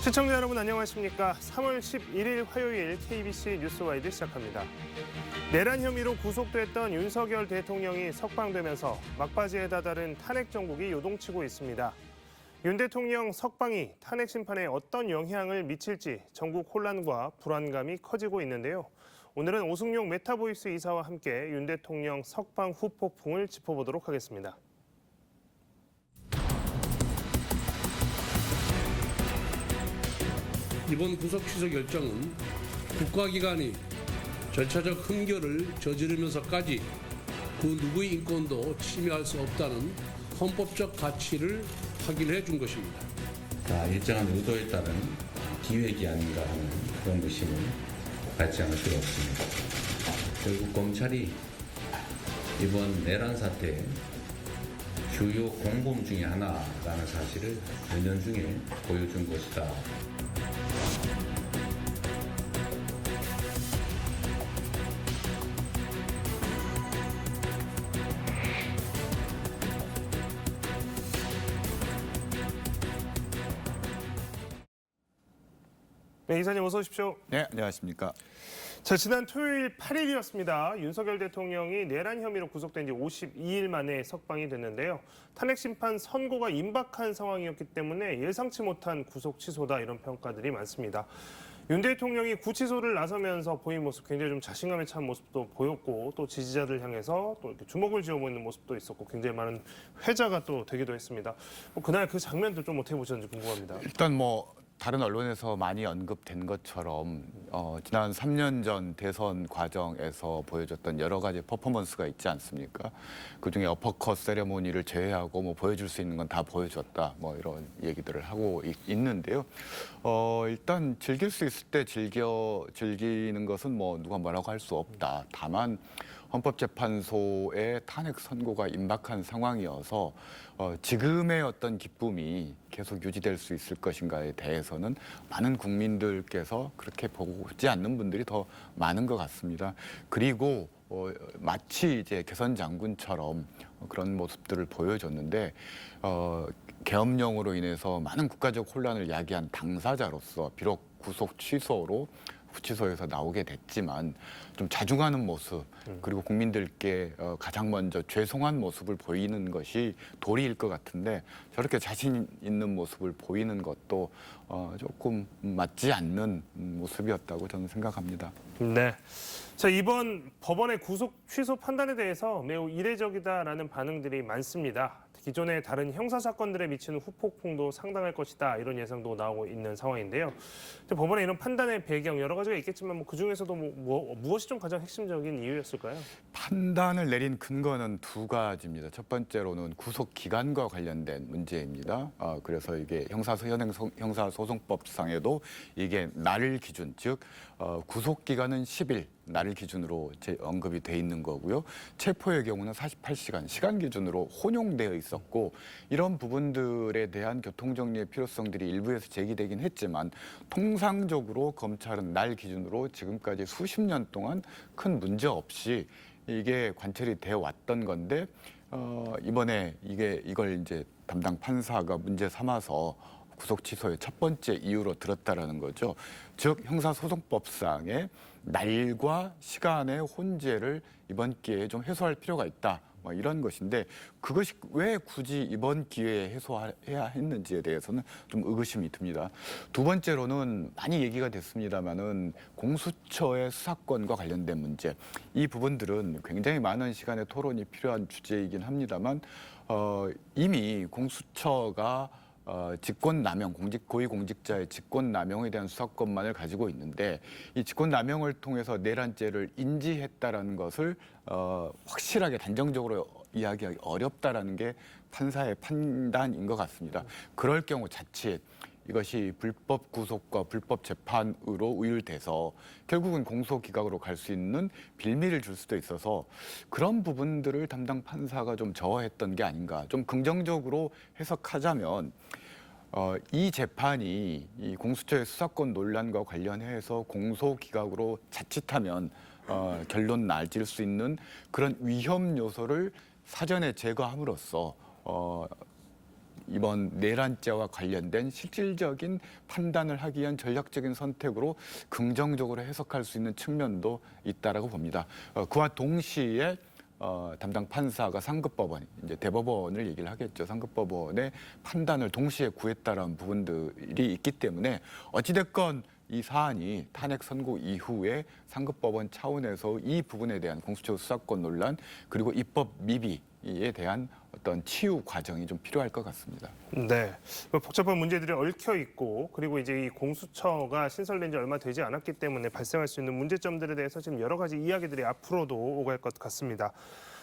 시청자 여러분 안녕하십니까? 3월 11일 화요일 KBC 뉴스와이드 시작합니다. 내란 혐의로 구속됐던 윤석열 대통령이 석방되면서 막바지에 다다른 탄핵 정국이 요동치고 있습니다. 윤 대통령 석방이 탄핵 심판에 어떤 영향을 미칠지 전국 혼란과 불안감이 커지고 있는데요. 오늘은 오승용 메타보이스 이사와 함께 윤 대통령 석방 후 폭풍을 짚어보도록 하겠습니다. 이번 구속 취소 결정은 국가기관이 절차적 흠결을 저지르면서까지 그 누구의 인권도 침해할 수 없다는 헌법적 가치를 확인해 준 것입니다. 일정한 의도에 따른 기획이 아닌가 하는 그런 의심을 갖지 않을 수가 없습니다. 결국 검찰이 이번 내란 사태의 주요 공범 중에 하나라는 사실을 은연중에 보여준 것이다. 네, 이사님 어서 오십시오. 네, 안녕하십니까. 자, 지난 토요일 8일이었습니다. 윤석열 대통령이 내란 혐의로 구속된 지 52일 만에 석방이 됐는데요. 탄핵 심판 선고가 임박한 상황이었기 때문에 예상치 못한 구속 취소다 이런 평가들이 많습니다. 윤 대통령이 구치소를 나서면서 보인 모습 굉장히 좀 자신감에 찬 모습도 보였고 또 지지자들 향해서 또 이렇게 주먹을 쥐어보이는 모습도 있었고 굉장히 많은 회자가 또 되기도 했습니다. 그날 그 장면도 좀 어떻게 보셨는지 궁금합니다. 일단 다른 언론에서 많이 언급된 것처럼 지난 3년 전 대선 과정에서 보여줬던 여러 가지 퍼포먼스가 있지 않습니까? 그중에 어퍼컷 세레모니를 제외하고 보여줄 수 있는 건 다 보여줬다. 이런 얘기들을 하고 있는데요. 일단 즐길 수 있을 때 즐기는 것은 누가 뭐라고 할 수 없다. 다만 헌법재판소의 탄핵 선고가 임박한 상황이어서 지금의 어떤 기쁨이 계속 유지될 수 있을 것인가에 대해서는 많은 국민들께서 그렇게 보지 않는 분들이 더 많은 것 같습니다. 그리고 마치 이제 개선 장군처럼 그런 모습들을 보여줬는데 계엄령으로 인해서 많은 국가적 혼란을 야기한 당사자로서 비록 구속 취소로 구치소에서 나오게 됐지만 좀 자중하는 모습 그리고 국민들께 가장 먼저 죄송한 모습을 보이는 것이 도리일 것 같은데 저렇게 자신 있는 모습을 보이는 것도 조금 맞지 않는 모습이었다고 저는 생각합니다. 네. 자, 이번 법원의 구속 취소 판단에 대해서 매우 이례적이다라는 반응들이 많습니다. 기존의 다른 형사 사건들에 미치는 후폭풍도 상당할 것이다 이런 예상도 나오고 있는 상황인데요. 법원의 이런 판단의 배경 여러 가지가 있겠지만 그 중에서도 무엇이 좀 가장 핵심적인 이유였을까요? 판단을 내린 근거는 두 가지입니다. 첫 번째로는 구속 기간과 관련된 문제입니다. 그래서 이게 형사소송법상에도 이게 날 기준, 즉 구속 기간은 10일. 날을 기준으로 언급이 돼 있는 거고요. 체포의 경우는 48시간, 시간 기준으로 혼용되어 있었고 이런 부분들에 대한 교통정리의 필요성들이 일부에서 제기되긴 했지만 통상적으로 검찰은 날 기준으로 지금까지 수십 년 동안 큰 문제 없이 이게 관철이 되어 왔던 건데 이번에 이걸 이제 담당 판사가 문제 삼아서 구속 취소의 첫 번째 이유로 들었다라는 거죠. 즉 형사소송법상의 날과 시간의 혼재를 이번 기회에 좀 해소할 필요가 있다. 이런 것인데 그것이 왜 굳이 이번 기회에 해소해야 했는지에 대해서는 좀 의구심이 듭니다. 두 번째로는 많이 얘기가 됐습니다마는 공수처의 수사권과 관련된 문제. 이 부분들은 굉장히 많은 시간의 토론이 필요한 주제이긴 합니다만 이미 공수처가 직권남용, 고위공직자의 직권남용에 대한 수사권만을 가지고 있는데 이 직권남용을 통해서 내란죄를 인지했다라는 것을 확실하게 단정적으로 이야기하기 어렵다라는 게 판사의 판단인 것 같습니다. 그럴 경우 자칫 이것이 불법 구속과 불법 재판으로 우율돼서 결국은 공소기각으로 갈 수 있는 빌미를 줄 수도 있어서 그런 부분들을 담당 판사가 좀 저해했던 게 아닌가. 좀 긍정적으로 해석하자면 이 재판이 이 공수처의 수사권 논란과 관련해서 공소기각으로 자칫하면 결론 날질 수 있는 그런 위험 요소를 사전에 제거함으로써 이번 내란죄와 관련된 실질적인 판단을 하기 위한 전략적인 선택으로 긍정적으로 해석할 수 있는 측면도 있다라고 봅니다. 그와 동시에 담당 판사가 상급법원, 이제 대법원을 얘기를 하겠죠. 상급법원의 판단을 동시에 구했다라는 부분들이 있기 때문에 어찌됐건 이 사안이 탄핵 선고 이후에 상급법원 차원에서 이 부분에 대한 공수처 수사권 논란 그리고 입법 미비에 대한 어떤 치유 과정이 좀 필요할 것 같습니다. 네, 복잡한 문제들이 얽혀 있고 그리고 이제 이 공수처가 신설된 지 얼마 되지 않았기 때문에 발생할 수 있는 문제점들에 대해서 지금 여러 가지 이야기들이 앞으로도 오갈 것 같습니다.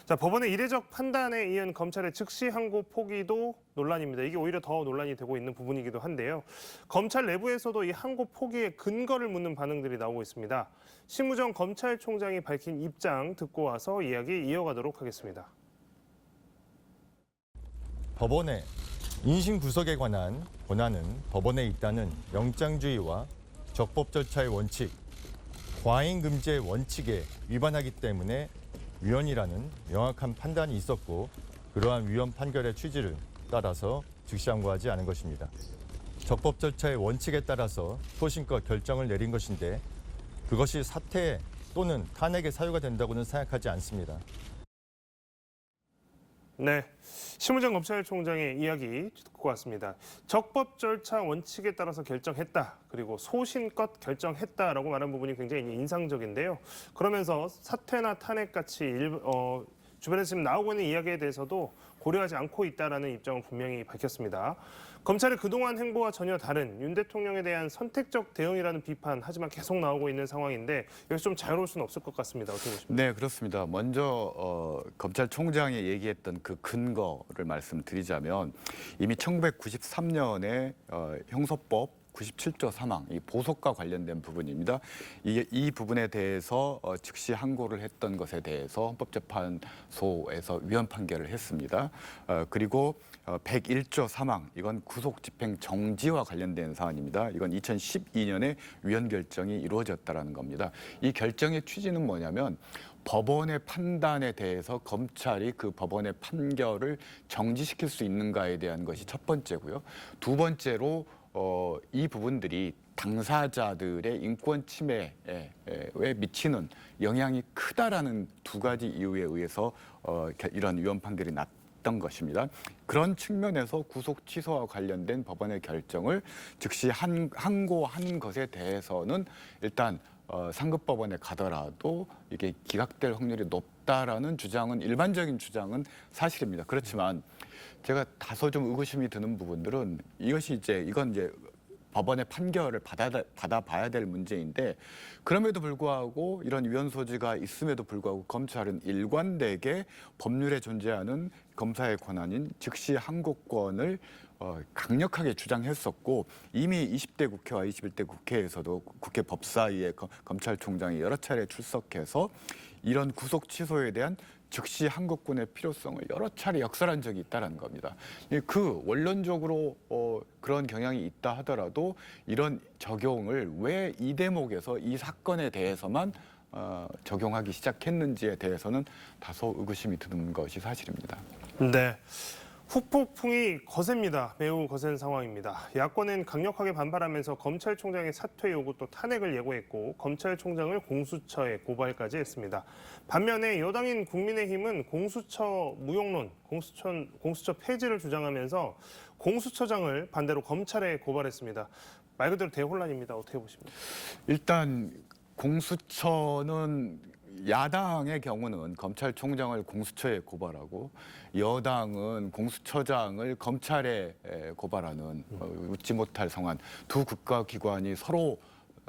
자, 법원의 이례적 판단에 이은 검찰의 즉시 항고 포기도 논란입니다. 이게 오히려 더 논란이 되고 있는 부분이기도 한데요. 검찰 내부에서도 이 항고 포기의 근거를 묻는 반응들이 나오고 있습니다. 심우정 검찰총장이 밝힌 입장 듣고 와서 이야기 이어가도록 하겠습니다. 법원의 인신 구속에 관한 권한은 법원에 있다는 영장주의와 적법 절차의 원칙, 과잉 금지의 원칙에 위반하기 때문에 위헌이라는 명확한 판단이 있었고 그러한 위헌 판결의 취지를 따라서 즉시 항고하지 않은 것입니다. 적법 절차의 원칙에 따라서 소신껏 결정을 내린 것인데 그것이 사퇴 또는 탄핵의 사유가 된다고는 생각하지 않습니다. 네, 심우정 검찰총장의 이야기 듣고 왔습니다. 적법 절차 원칙에 따라서 결정했다. 그리고 소신껏 결정했다라고 말한 부분이 굉장히 인상적인데요. 그러면서 사퇴나 탄핵 같이 주변에서 지금 나오고 있는 이야기에 대해서도 고려하지 않고 있다라는 입장을 분명히 밝혔습니다. 검찰의 그동안 행보와 전혀 다른 윤 대통령에 대한 선택적 대응이라는 비판 하지만 계속 나오고 있는 상황인데 여기서 좀 자유로울 수는 없을 것 같습니다. 어떻게 보십니까? 네, 그렇습니다. 먼저 검찰총장이 얘기했던 그 근거를 말씀드리자면 이미 1993년에 형사법 97조 3항, 이 보석과 관련된 부분입니다. 이 부분에 대해서 즉시 항고를 했던 것에 대해서 헌법재판소에서 위헌 판결을 했습니다. 그리고 101조 3항, 이건 구속 집행 정지와 관련된 사안입니다. 이건 2012년에 위헌 결정이 이루어졌다라는 겁니다. 이 결정의 취지는 뭐냐면 법원의 판단에 대해서 검찰이 그 법원의 판결을 정지시킬 수 있는가에 대한 것이 첫 번째고요. 두 번째로 이 부분들이 당사자들의 인권 침해에 미치는 영향이 크다라는 두 가지 이유에 의해서 이런 위헌 판결이 났던 것입니다. 그런 측면에서 구속 취소와 관련된 법원의 결정을 즉시 항고한 것에 대해서는 일단 상급법원에 가더라도 이게 기각될 확률이 높다라는 주장은 일반적인 주장은 사실입니다. 그렇지만 제가 다소 좀 의구심이 드는 부분들은 이건 이제 법원의 판결을 받아봐야 될 문제인데 그럼에도 불구하고 이런 위헌 소지가 있음에도 불구하고 검찰은 일관되게 법률에 존재하는 검사의 권한인 즉시 항고권을 강력하게 주장했었고 이미 20대 국회와 21대 국회에서도 국회 법사위에 검찰총장이 여러 차례 출석해서 이런 구속 취소에 대한 즉시 항고권의 필요성을 여러 차례 역설한 적이 있다는 겁니다. 그 원론적으로 그런 경향이 있다 하더라도 이런 적용을 왜 이 대목에서 이 사건에 대해서만 적용하기 시작했는지에 대해서는 다소 의구심이 드는 것이 사실입니다. 네. 후폭풍이 거셉니다. 매우 거센 상황입니다. 야권은 강력하게 반발하면서 검찰총장의 사퇴 요구 또 탄핵을 예고했고 검찰총장을 공수처에 고발까지 했습니다. 반면에 여당인 국민의힘은 공수처 무용론, 공수처 폐지를 주장하면서 공수처장을 반대로 검찰에 고발했습니다. 말 그대로 대혼란입니다. 어떻게 보십니까? 일단 공수처는 야당의 경우는 검찰총장을 공수처에 고발하고 여당은 공수처장을 검찰에 고발하는 웃지 못할 상황. 두 국가기관이 서로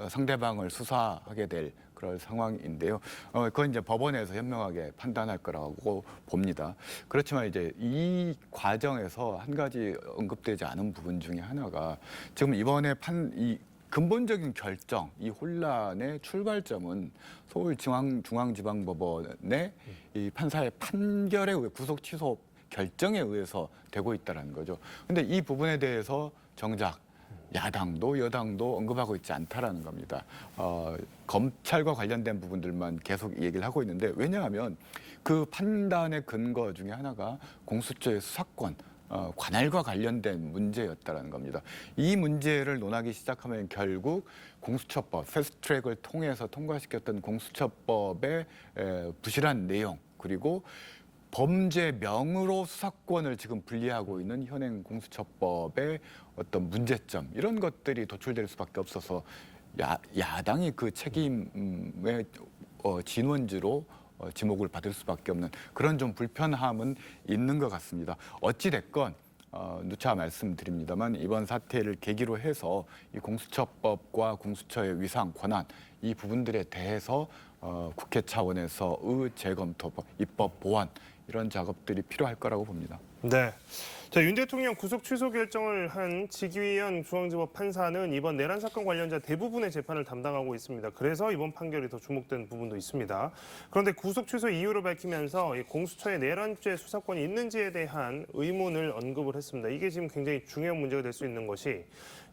상대방을 수사하게 될 그럴 상황인데요. 그건 이제 법원에서 현명하게 판단할 거라고 봅니다. 그렇지만 이제 이 과정에서 한 가지 언급되지 않은 부분 중에 하나가 지금 이번에 이 근본적인 결정, 이 혼란의 출발점은 서울중앙지방법원의 이 판사의 판결에 의해 구속 취소 결정에 의해서 되고 있다는 거죠. 그런데 이 부분에 대해서 정작 야당도 여당도 언급하고 있지 않다라는 겁니다. 검찰과 관련된 부분들만 계속 얘기를 하고 있는데 왜냐하면 그 판단의 근거 중에 하나가 공수처의 수사권, 관할과 관련된 문제였다라는 겁니다. 이 문제를 논하기 시작하면 결국 공수처법, 패스트트랙을 통해서 통과시켰던 공수처법의 부실한 내용 그리고 범죄명으로 수사권을 지금 분리하고 있는 현행 공수처법의 어떤 문제점 이런 것들이 도출될 수밖에 없어서 야당이 그 책임의 진원지로 지목을 받을 수밖에 없는 그런 좀 불편함은 있는 것 같습니다. 어찌 됐건 누차 말씀드립니다만 이번 사태를 계기로 해서 이 공수처법과 공수처의 위상, 권한 이 부분들에 대해서 국회 차원에서의 재검토, 입법 보완 이런 작업들이 필요할 거라고 봅니다. 네. 자, 윤 대통령 구속 취소 결정을 한 지기현 중앙지법 판사는 이번 내란 사건 관련자 대부분의 재판을 담당하고 있습니다. 그래서 이번 판결이 더 주목된 부분도 있습니다. 그런데 구속 취소 이유를 밝히면서 이 공수처의 내란죄 수사권이 있는지에 대한 의문을 언급을 했습니다. 이게 지금 굉장히 중요한 문제가 될 수 있는 것이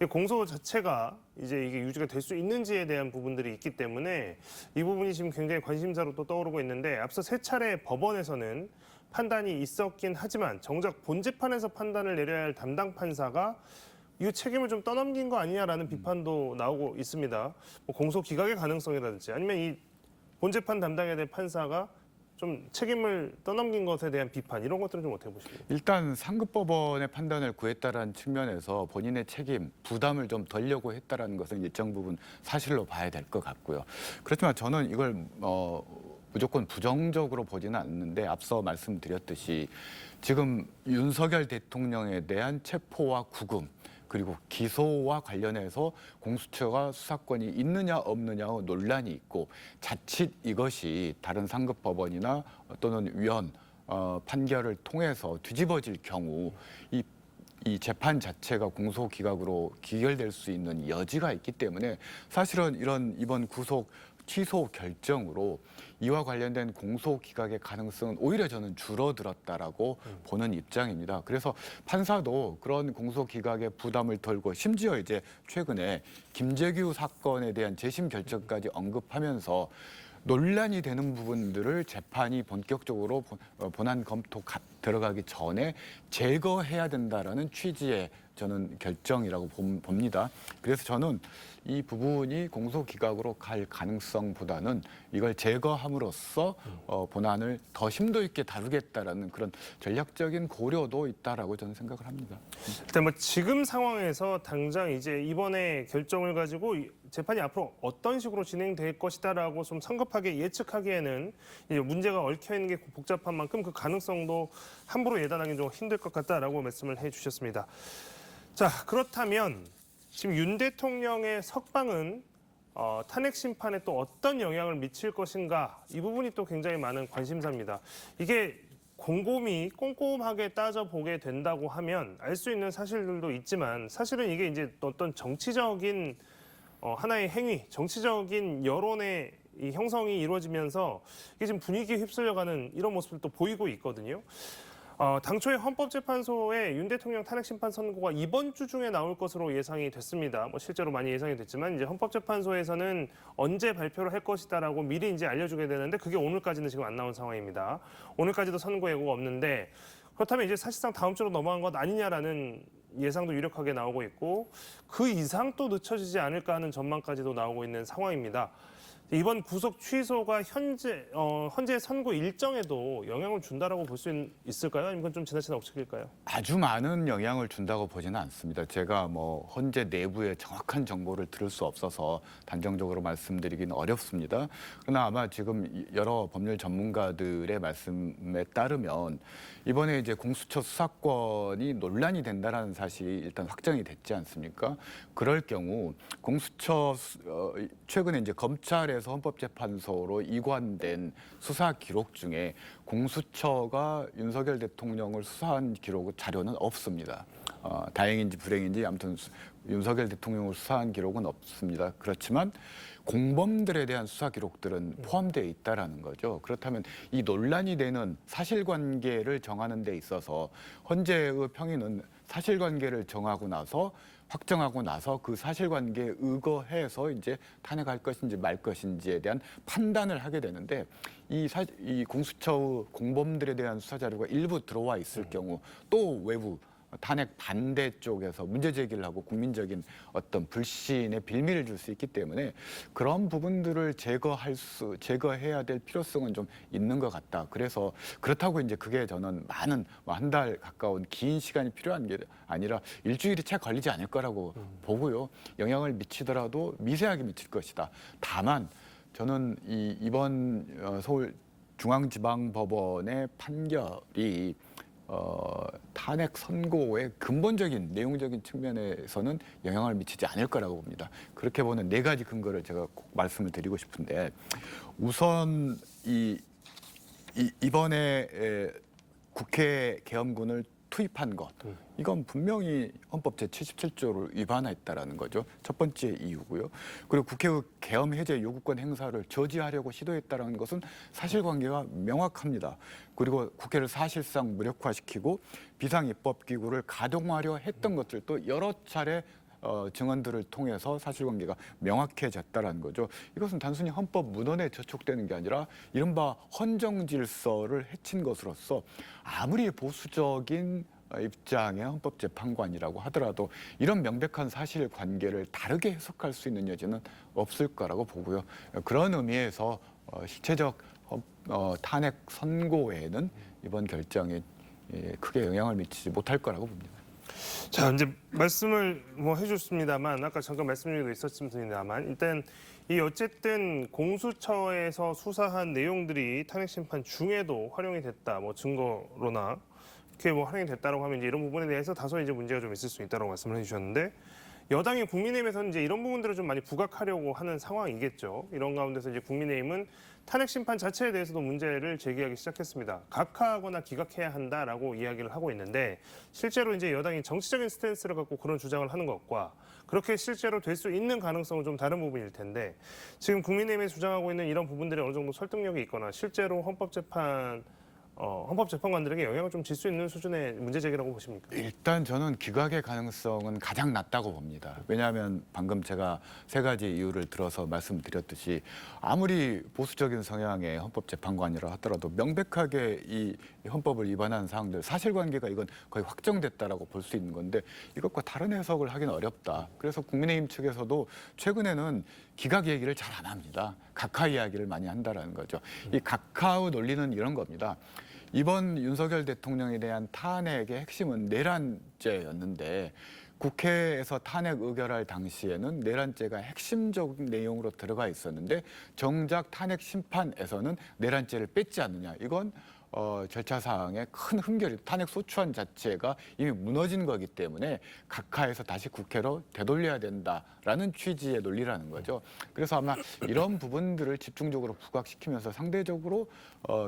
이 공소 자체가 이제 이게 유지가 될 수 있는지에 대한 부분들이 있기 때문에 이 부분이 지금 굉장히 관심사로 또 떠오르고 있는데 앞서 세 차례 법원에서는 판단이 있었긴 하지만 정작 본재판에서 판단을 내려야 할 담당 판사가 이 책임을 좀 떠넘긴 거 아니냐라는 비판도 나오고 있습니다. 뭐 공소 기각의 가능성이라든지 아니면 이 본재판 담당해야 될 판사가 좀 책임을 떠넘긴 것에 대한 비판 이런 것들은 좀 어떻게 보십니까? 일단 상급법원의 판단을 구했다는 측면에서 본인의 책임, 부담을 좀 덜려고 했다는 것은 일정 부분 사실로 봐야 될 것 같고요. 그렇지만 저는 이걸 무조건 부정적으로 보지는 않는데 앞서 말씀드렸듯이 지금 윤석열 대통령에 대한 체포와 구금 그리고 기소와 관련해서 공수처가 수사권이 있느냐 없느냐 논란이 있고 자칫 이것이 다른 상급 법원이나 또는 위원 판결을 통해서 뒤집어질 경우 이 재판 자체가 공소 기각으로 기결될 수 있는 여지가 있기 때문에 사실은 이번 구속 취소 결정으로 이와 관련된 공소 기각의 가능성은 오히려 저는 줄어들었다라고 보는 입장입니다. 그래서 판사도 그런 공소 기각의 부담을 덜고 심지어 이제 최근에 김재규 사건에 대한 재심 결정까지 언급하면서 논란이 되는 부분들을 재판이 본격적으로 본안 검토 들어가기 전에 제거해야 된다라는 취지의 저는 결정이라고 봅니다. 그래서 저는 이 부분이 공소기각으로 갈 가능성보다는 이걸 제거함으로써 본안을 더 심도 있게 다루겠다라는 그런 전략적인 고려도 있다라고 저는 생각을 합니다. 일단 뭐 지금 상황에서 당장 이제 이번에 결정을 가지고 재판이 앞으로 어떤 식으로 진행될 것이다라고 좀 성급하게 예측하기에는 이제 문제가 얽혀 있는 게 복잡한 만큼 그 가능성도 함부로 예단하기 좀 힘들 것 같다라고 말씀을 해주셨습니다. 자, 그렇다면 지금 윤 대통령의 석방은 탄핵 심판에 또 어떤 영향을 미칠 것인가 이 부분이 또 굉장히 많은 관심사입니다. 이게 곰곰이 꼼꼼하게 따져보게 된다고 하면 알 수 있는 사실들도 있지만 사실은 이게 이제 어떤 정치적인 하나의 행위, 정치적인 여론의 이 형성이 이루어지면서 이게 지금 분위기에 휩쓸려가는 이런 모습도 보이고 있거든요. 당초에 헌법재판소의 윤 대통령 탄핵 심판 선고가 이번 주 중에 나올 것으로 예상이 됐습니다. 뭐 실제로 많이 예상이 됐지만 이제 헌법재판소에서는 언제 발표를 할 것이다라고 미리 이제 알려주게 되는데 그게 오늘까지는 지금 안 나온 상황입니다. 오늘까지도 선고 예고가 없는데 그렇다면 이제 사실상 다음 주로 넘어간 것 아니냐라는 예상도 유력하게 나오고 있고 그 이상 또 늦춰지지 않을까 하는 전망까지도 나오고 있는 상황입니다. 이번 구속 취소가 현재 선고 일정에도 영향을 준다라고 볼 수 있을까요? 아니면 좀 지나치게 없을까요? 아주 많은 영향을 준다고 보지는 않습니다. 제가 뭐 헌재 내부의 정확한 정보를 들을 수 없어서 단정적으로 말씀드리기는 어렵습니다. 그러나 아마 지금 여러 법률 전문가들의 말씀에 따르면 이번에 이제 공수처 수사권이 논란이 된다는 사실이 일단 확정이 됐지 않습니까? 그럴 경우 공수처 최근에 이제 검찰에서 헌법재판소로 이관된 수사 기록 중에 공수처가 윤석열 대통령을 수사한 기록 자료는 없습니다. 다행인지 불행인지 아무튼 윤석열 대통령을 수사한 기록은 없습니다. 그렇지만 공범들에 대한 수사 기록들은 포함되어 있다라는 거죠. 그렇다면 이 논란이 되는 사실관계를 정하는 데 있어서 헌재의 평의는 사실관계를 확정하고 나서 그 사실관계에 의거해서 이제 탄핵할 것인지 말 것인지에 대한 판단을 하게 되는데 이 공수처의 공범들에 대한 수사 자료가 일부 들어와 있을 경우 또 외부 탄핵 반대 쪽에서 문제 제기를 하고 국민적인 어떤 불신의 빌미를 줄 수 있기 때문에 그런 부분들을 제거해야 될 필요성은 좀 있는 것 같다. 그래서 그렇다고 이제 그게 저는 많은 한 달 가까운 긴 시간이 필요한 게 아니라 일주일이 채 걸리지 않을 거라고 보고요. 영향을 미치더라도 미세하게 미칠 것이다. 다만 저는 이번 서울중앙지방법원의 판결이 탄핵 선고의 근본적인 내용적인 측면에서는 영향을 미치지 않을 거라고 봅니다. 그렇게 보는 네 가지 근거를 제가 꼭 말씀을 드리고 싶은데 우선 이번에 국회 계엄군을 투입한 것 이건 분명히 헌법 제77조를 위반했다라는 거죠. 첫 번째 이유고요. 그리고 국회의 계엄 해제 요구권 행사를 저지하려고 시도했다라는 것은 사실관계가 명확합니다. 그리고 국회를 사실상 무력화시키고 비상입법기구를 가동하려 했던 것들도 여러 차례 증언들을 통해서 사실관계가 명확해졌다라는 거죠. 이것은 단순히 헌법 문헌에 저촉되는 게 아니라 이른바 헌정질서를 해친 것으로서 아무리 보수적인 입장의 헌법재판관이라고 하더라도 이런 명백한 사실관계를 다르게 해석할 수 있는 여지는 없을 거라고 보고요. 그런 의미에서 실체적 탄핵 선고에는 이번 결정이 크게 영향을 미치지 못할 거라고 봅니다. 자, 이제 말씀을 해줬습니다만 아까 잠깐 말씀드리고 있었습니다만 일단 이 어쨌든 공수처에서 수사한 내용들이 탄핵 심판 중에도 활용이 됐다, 증거로나 이렇게 활용이 됐다라고 하면 이제 이런 부분에 대해서 다소 이제 문제가 좀 있을 수 있다라고 말씀을 해주셨는데 여당이 국민의힘에서는 이제 이런 부분들을 좀 많이 부각하려고 하는 상황이겠죠. 이런 가운데서 이제 국민의힘은 탄핵 심판 자체에 대해서도 문제를 제기하기 시작했습니다. 각하하거나 기각해야 한다라고 이야기를 하고 있는데 실제로 이제 여당이 정치적인 스탠스를 갖고 그런 주장을 하는 것과 그렇게 실제로 될 수 있는 가능성은 좀 다른 부분일 텐데 지금 국민의힘이 주장하고 있는 이런 부분들이 어느 정도 설득력이 있거나 실제로 헌법재판관들에게 영향을 좀 줄 수 있는 수준의 문제 제기라고 보십니까? 일단 저는 기각의 가능성은 가장 낮다고 봅니다. 왜냐하면 방금 제가 세 가지 이유를 들어서 말씀드렸듯이 아무리 보수적인 성향의 헌법재판관이라 하더라도 명백하게 이 헌법을 위반한 사항들 사실관계가 이건 거의 확정됐다라고 볼 수 있는 건데 이것과 다른 해석을 하기는 어렵다. 그래서 국민의힘 측에서도 최근에는 기각 얘기를 잘 안 합니다. 각하 이야기를 많이 한다라는 거죠. 이 각하의 논리는 이런 겁니다. 이번 윤석열 대통령에 대한 탄핵의 핵심은 내란죄였는데 국회에서 탄핵 의결할 당시에는 내란죄가 핵심적인 내용으로 들어가 있었는데 정작 탄핵 심판에서는 내란죄를 뺐지 않느냐. 이건 절차상의 큰 흠결이 탄핵 소추안 자체가 이미 무너진 거기 때문에 각하에서 다시 국회로 되돌려야 된다라는 취지의 논리라는 거죠. 그래서 아마 이런 부분들을 집중적으로 부각시키면서 상대적으로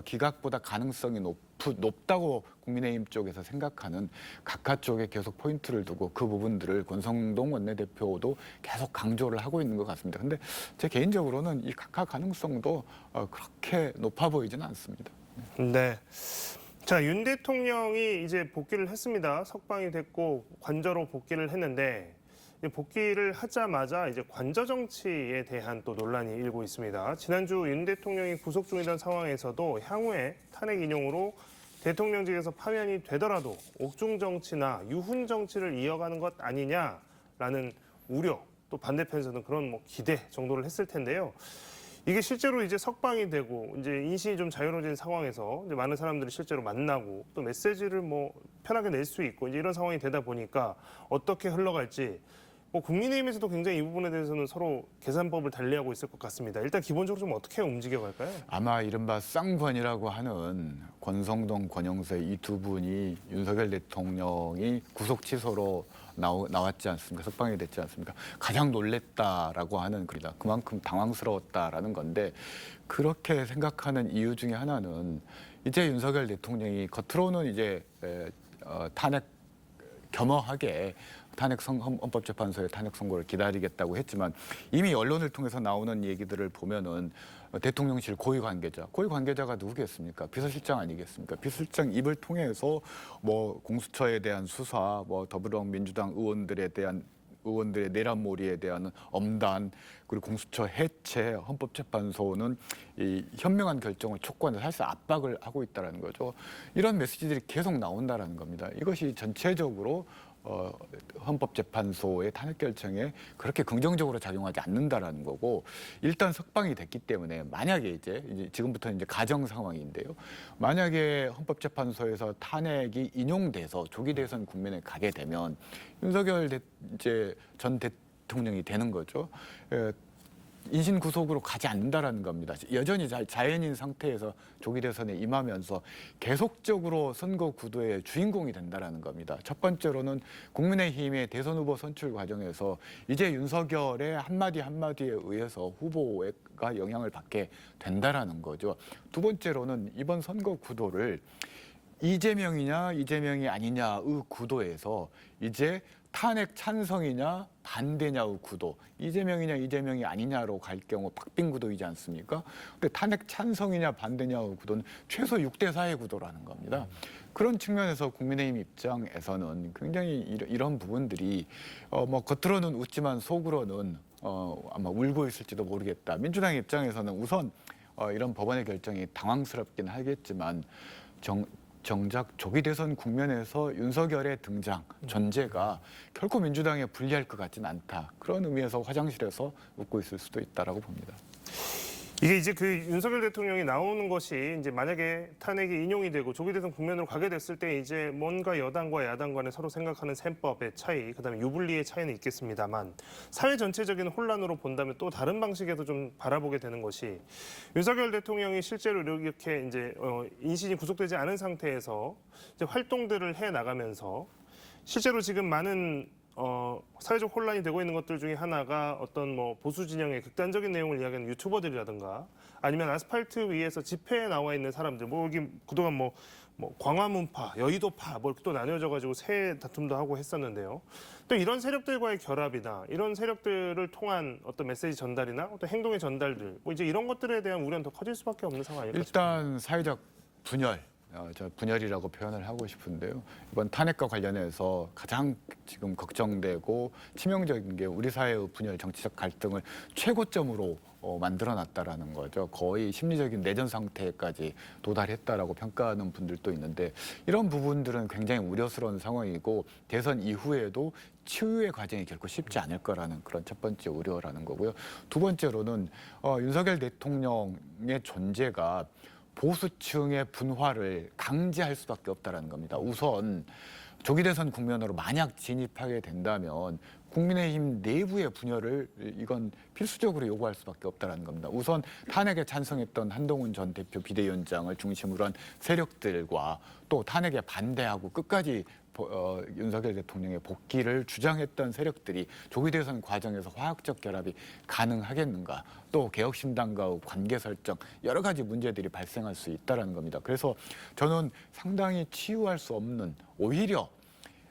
기각보다 가능성이 높다고 국민의힘 쪽에서 생각하는 각하 쪽에 계속 포인트를 두고 그 부분들을 권성동 원내대표도 계속 강조를 하고 있는 것 같습니다. 근데 제 개인적으로는 이 각하 가능성도 그렇게 높아 보이지는 않습니다. 네. 자, 윤 대통령이 이제 복귀를 했습니다. 석방이 됐고 관저로 복귀를 했는데 이제 복귀를 하자마자 이제 관저 정치에 대한 또 논란이 일고 있습니다. 지난주 윤 대통령이 구속 중이던 상황에서도 향후에 탄핵 인용으로 대통령직에서 파면이 되더라도 옥중 정치나 유훈 정치를 이어가는 것 아니냐라는 우려, 또 반대편에서는 그런 기대 정도를 했을 텐데요. 이게 실제로 이제 석방이 되고 이제 인신이 좀 자유로워진 상황에서 이제 많은 사람들이 실제로 만나고 또 메시지를 편하게 낼 수 있고 이제 이런 상황이 되다 보니까 어떻게 흘러갈지 국민의힘에서도 굉장히 이 부분에 대해서는 서로 계산법을 달리하고 있을 것 같습니다. 일단 기본적으로 좀 어떻게 움직여갈까요? 아마 이른바 쌍권이라고 하는 권성동, 권영세 이 두 분이 윤석열 대통령이 구속 취소로 나왔지 않습니까? 석방이 됐지 않습니까? 가장 놀랬다라고 하는 글이다. 그만큼 당황스러웠다라는 건데 그렇게 생각하는 이유 중에 하나는 이제 윤석열 대통령이 겉으로는 이제 탄핵 겸허하게 헌법재판소의 탄핵 선고를 기다리겠다고 했지만 이미 언론을 통해서 나오는 얘기들을 보면은 대통령실 고위 관계자가 누구겠습니까? 비서실장 아니겠습니까? 비서실장 입을 통해서 공수처에 대한 수사, 더불어민주당 의원들에 대한 의원들의 내란몰이에 대한 엄단 그리고 공수처 해체, 헌법재판소는 이 현명한 결정을 촉구하는 사실 압박을 하고 있다는 거죠. 이런 메시지들이 계속 나온다는 겁니다. 이것이 전체적으로 헌법재판소의 탄핵 결정에 그렇게 긍정적으로 작용하지 않는다라는 거고, 일단 석방이 됐기 때문에 만약에 이제 지금부터 이제 가정 상황인데요. 만약에 헌법재판소에서 탄핵이 인용돼서 조기 대선 국면에 가게 되면 윤석열 이제 전 대통령이 되는 거죠. 인신 구속으로 가지 않는다라는 겁니다. 여전히 자연인 상태에서 조기 대선에 임하면서 계속적으로 선거 구도의 주인공이 된다라는 겁니다. 첫 번째로는 국민의힘의 대선 후보 선출 과정에서 이제 윤석열의 한마디 한마디에 의해서 후보가 영향을 받게 된다라는 거죠. 두 번째로는 이번 선거 구도를 이재명이냐 이재명이 아니냐의 구도에서 이제 탄핵 찬성이냐 반대냐의 구도, 이재명이냐 이재명이 아니냐로 갈 경우 박빙 구도이지 않습니까? 근데 탄핵 찬성이냐 반대냐의 구도는 최소 6대4의 구도라는 겁니다. 그런 측면에서 국민의힘 입장에서는 굉장히 이런 부분들이 뭐 겉으로는 웃지만 속으로는 아마 울고 있을지도 모르겠다. 민주당 입장에서는 우선 이런 법원의 결정이 당황스럽긴 하겠지만 정작 조기 대선 국면에서 윤석열의 등장, 존재가 결코 민주당에 불리할 것 같지는 않다. 그런 의미에서 화장실에서 웃고 있을 수도 있다라고 봅니다. 이게 이제 그 윤석열 대통령이 나오는 것이 이제 만약에 탄핵이 인용이 되고 조기 대선 국면으로 가게 됐을 때 이제 뭔가 여당과 야당 간에 서로 생각하는 셈법의 차이, 그다음에 유불리의 차이는 있겠습니다만 사회 전체적인 혼란으로 본다면 또 다른 방식에서 좀 바라보게 되는 것이 윤석열 대통령이 실제로 이렇게 이제 인신이 구속되지 않은 상태에서 이제 활동들을 해 나가면서 실제로 지금 많은 사회적 혼란이 되고 있는 것들 중에 하나가 어떤 뭐 보수 진영의 극단적인 내용을 이야기하는 유튜버들이라든가 아니면 아스팔트 위에서 집회에 나와 있는 사람들, 뭐 여기 그동안 뭐 광화문파, 여의도파 뭐 또 나뉘어져가지고 새 다툼도 하고 했었는데요. 또 이런 세력들과의 결합이나 이런 세력들을 통한 어떤 메시지 전달이나 어떤 행동의 전달들, 뭐 이제 이런 것들에 대한 우려는 더 커질 수밖에 없는 상황 아닐까 싶습니다. 일단 사회적 분열, 저 분열이라고 표현을 하고 싶은데요. 이번 탄핵과 관련해서 가장 지금 걱정되고 치명적인 게 우리 사회의 분열, 정치적 갈등을 최고점으로 만들어놨다라는 거죠. 거의 심리적인 내전 상태까지 도달했다라고 평가하는 분들도 있는데 이런 부분들은 굉장히 우려스러운 상황이고 대선 이후에도 치유의 과정이 결코 쉽지 않을 거라는 그런 첫 번째 우려라는 거고요. 두 번째로는 윤석열 대통령의 존재가 보수층의 분화를 강제할 수밖에 없다는 겁니다. 우선 조기 대선 국면으로 만약 진입하게 된다면 국민의힘 내부의 분열을 이건 필수적으로 요구할 수밖에 없다는 겁니다. 우선 탄핵에 찬성했던 한동훈 전 대표 비대위원장을 중심으로 한 세력들과 또 탄핵에 반대하고 끝까지 윤석열 대통령의 복귀를 주장했던 세력들이 조기 대선 과정에서 화학적 결합이 가능하겠는가, 또 개혁신당과의 관계 설정 여러 가지 문제들이 발생할 수 있다는 겁니다. 그래서 저는 상당히 치유할 수 없는, 오히려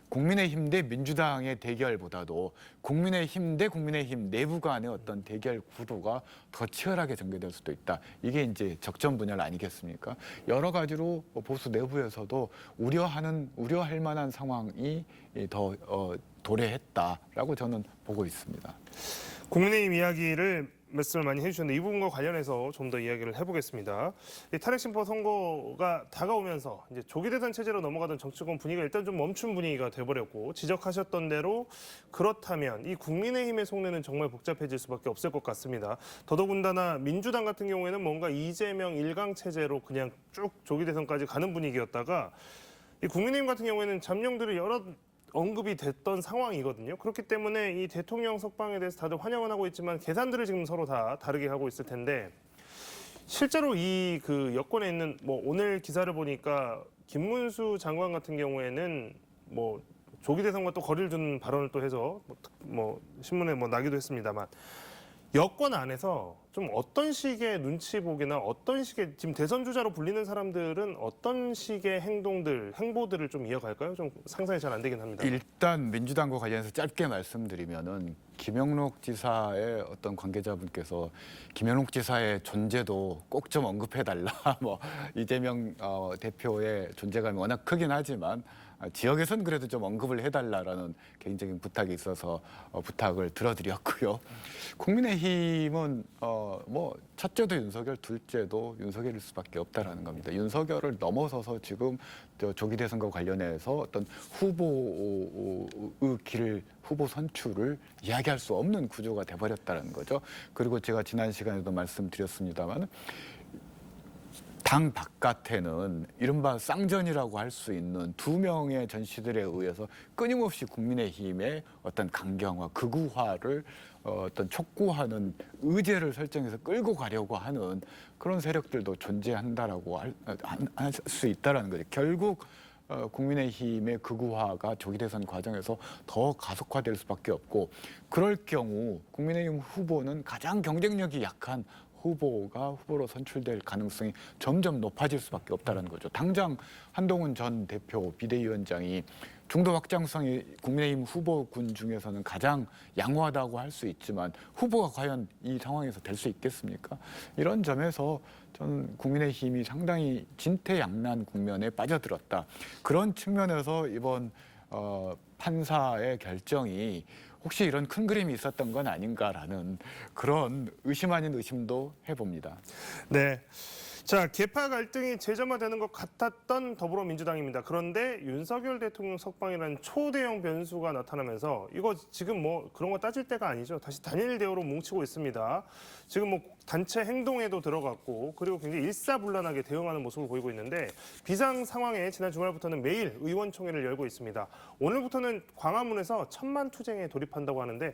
국민의힘 대 민주당의 대결보다도 국민의힘 대 국민의힘 내부 간의 어떤 대결 구도가 더 치열하게 전개될 수도 있다. 이게 이제 적전 분열 아니겠습니까? 여러 가지로 보수 내부에서도 우려할 만한 상황이 더 도래했다라고 저는 보고 있습니다. 국민의힘 이야기를 말씀을 많이 해주셨는데 이 부분과 관련해서 좀 더 이야기를 해보겠습니다. 이 탄핵 심판 선고가 다가오면서 이제 조기 대선 체제로 넘어가던 정치권 분위기가 일단 좀 멈춘 분위기가 돼버렸고, 지적하셨던 대로 그렇다면 이 국민의힘의 속내는 정말 복잡해질 수밖에 없을 것 같습니다. 더더군다나 민주당 같은 경우에는 뭔가 이재명 1강 체제로 그냥 쭉 조기 대선까지 가는 분위기였다가 이 국민의힘 같은 경우에는 잠룡들이 여러 언급이 됐던 상황이거든요. 그렇기 때문에 이 대통령 석방에 대해서 다들 환영은 하고 있지만 계산들을 지금 서로 다 다르게 하고 있을 텐데, 실제로 이 그 여권에 있는 뭐 오늘 기사를 보니까 김문수 장관 같은 경우에는 뭐 조기 대선과 또 거리를 두는 발언을 또 해서 뭐 신문에 뭐 나기도 했습니다만, 여권 안에서 좀 어떤 식의 눈치 보기나 어떤 식의 지금 대선 주자로 불리는 사람들은 어떤 식의 행보들을 좀 이어갈까요? 좀 상상이 잘 안 되긴 합니다. 일단 민주당과 관련해서 짧게 말씀드리면은 김영록 지사의 어떤 관계자분께서 김영록 지사의 존재도 꼭 좀 언급해달라. 뭐 이재명 대표의 존재감이 워낙 크긴 하지만 지역에선 그래도 좀 언급을 해달라라는 개인적인 부탁이 있어서 부탁을 들어드렸고요. 국민의힘은 뭐 첫째도 윤석열, 둘째도 윤석열일 수밖에 없다라는 겁니다. 윤석열을 넘어서서 지금 조기 대선과 관련해서 어떤 후보의 길을 후보 선출을 이야기할 수 없는 구조가 돼버렸다는 거죠. 그리고 제가 지난 시간에도 말씀드렸습니다만 당 바깥에는 이른바 쌍전이라고 할 수 있는 2명의 전시들에 의해서 끊임없이 국민의힘의 어떤 강경화, 극우화를 어떤 촉구하는 의제를 설정해서 끌고 가려고 하는 그런 세력들도 존재한다라고 할 수 있다라는 거죠. 결국 국민의힘의 극우화가 조기 대선 과정에서 더 가속화될 수밖에 없고, 그럴 경우 국민의힘 후보는 가장 경쟁력이 약한 후보가 후보로 선출될 가능성이 점점 높아질 수밖에 없다는 거죠. 당장 한동훈 전 대표 비대위원장이 중도 확장성이 국민의힘 후보군 중에서는 가장 양호하다고 할 수 있지만 후보가 과연 이 상황에서 될 수 있겠습니까? 이런 점에서 저는 국민의힘이 상당히 진퇴양난 국면에 빠져들었다. 그런 측면에서 이번 판사의 결정이 혹시 이런 큰 그림이 있었던 건 아닌가라는 그런 의심 아닌 의심도 해봅니다. 네. 자, 계파 갈등이 재점화되는 것 같았던 더불어민주당입니다. 그런데 윤석열 대통령 석방이라는 초대형 변수가 나타나면서 이거 지금 뭐 그런 거 따질 때가 아니죠. 다시 단일 대우로 뭉치고 있습니다. 지금 뭐 단체 행동에도 들어갔고, 그리고 굉장히 일사불란하게 대응하는 모습을 보이고 있는데, 비상 상황에 지난 주말부터는 매일 의원총회를 열고 있습니다. 오늘부터는 광화문에서 천만 투쟁에 돌입한다고 하는데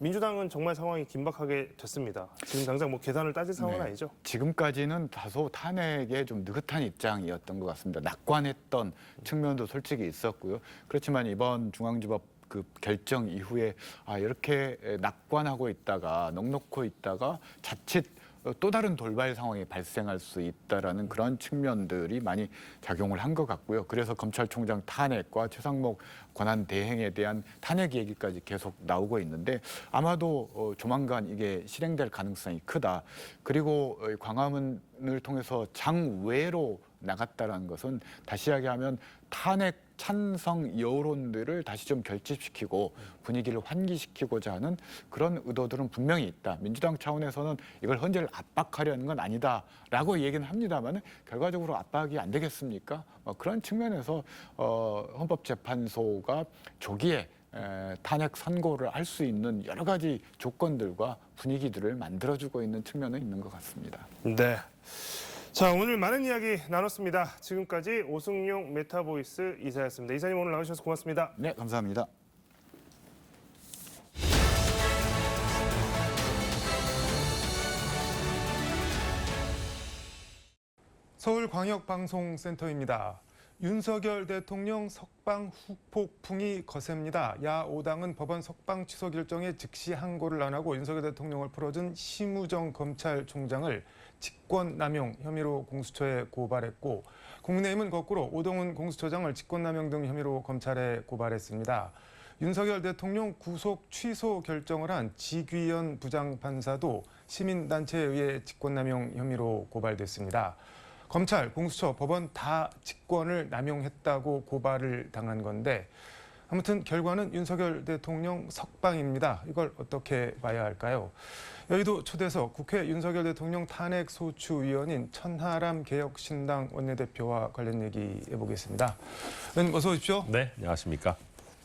민주당은 정말 상황이 긴박하게 됐습니다. 지금 당장 뭐 계산을 따질 상황은 아니죠. 지금까지는 다소 탄핵에 좀 느긋한 입장이었던 것 같습니다. 낙관했던 측면도 솔직히 있었고요. 그렇지만 이번 중앙지법 그 결정 이후에 이렇게 낙관하고 있다가 넋놓고 있다가 자칫 또 다른 돌발 상황이 발생할 수 있다라는 그런 측면들이 많이 작용을 한 것 같고요. 그래서 검찰총장 탄핵과 최상목 권한 대행에 대한 탄핵 얘기까지 계속 나오고 있는데, 아마도 조만간 이게 실행될 가능성이 크다. 그리고 광화문을 통해서 장외로 나갔다는 것은 다시 이야기하면 탄핵 찬성 여론들을 다시 좀 결집시키고 분위기를 환기시키고자 하는 그런 의도들은 분명히 있다. 민주당 차원에서는 이걸 헌재를 압박하려는 건 아니다라고 얘기는 합니다만 결과적으로 압박이 안 되겠습니까? 그런 측면에서 헌법재판소가 조기에 탄핵 선고를 할 수 있는 여러 가지 조건들과 분위기들을 만들어주고 있는 측면은 있는 것 같습니다. 네. 자, 오늘 많은 이야기 나눴습니다. 지금까지 오승용 메타보이스 이사였습니다. 이사님 오늘 나와주셔서 고맙습니다. 네, 감사합니다. 서울광역방송센터입니다. 윤석열 대통령 석방 후폭풍이 거셉니다. 야5당은 법원 석방 취소 결정에 즉시 항고를 안 하고 윤석열 대통령을 풀어준 심우정 검찰총장을 직권남용 혐의로 공수처에 고발했고, 국민의힘은 거꾸로 오동훈 공수처장을 직권남용 등 혐의로 검찰에 고발했습니다. 윤석열 대통령 구속 취소 결정을 한 지귀현 부장판사도 시민단체에 의해 직권남용 혐의로 고발됐습니다. 검찰, 공수처, 법원 다 직권을 남용했다고 고발을 당한 건데, 아무튼 결과는 윤석열 대통령 석방입니다. 이걸 어떻게 봐야 할까요? 여의도 초대석 국회 윤석열 대통령 탄핵소추위원인 천하람 개혁신당 원내대표와 관련 얘기 해보겠습니다. 의원님 어서 오십시오. 네, 안녕하십니까.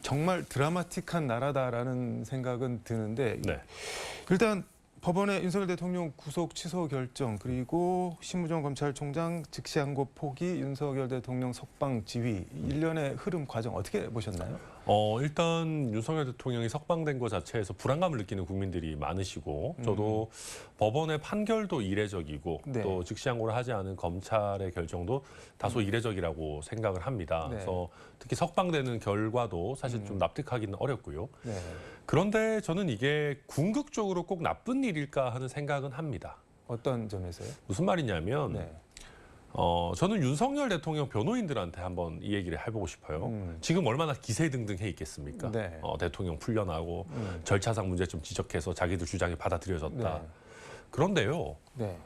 정말 드라마틱한 나라다라는 생각은 드는데, 네. 일단 법원의 윤석열 대통령 구속 취소 결정, 그리고 심우정 검찰총장 즉시 항고 포기, 윤석열 대통령 석방 지휘, 일련의 흐름 과정 어떻게 보셨나요? 일단 윤석열 대통령이 석방된 것 자체에서 불안감을 느끼는 국민들이 많으시고, 저도 법원의 판결도 이례적이고 네. 또 즉시항고를 하지 않은 검찰의 결정도 다소 이례적이라고 생각을 합니다. 네. 그래서 특히 석방되는 결과도 사실 좀 납득하기는 어렵고요. 네. 그런데 저는 이게 궁극적으로 꼭 나쁜 일일까 하는 생각은 합니다. 어떤 점에서요? 무슨 말이냐면 네. 저는 윤석열 대통령 변호인들한테 한번 이 얘기를 해보고 싶어요. 지금 얼마나 기세등등해 있겠습니까? 네. 대통령 풀려나고 절차상 문제점 지적해서 자기들 주장이 받아들여졌다. 네. 그런데요, 네.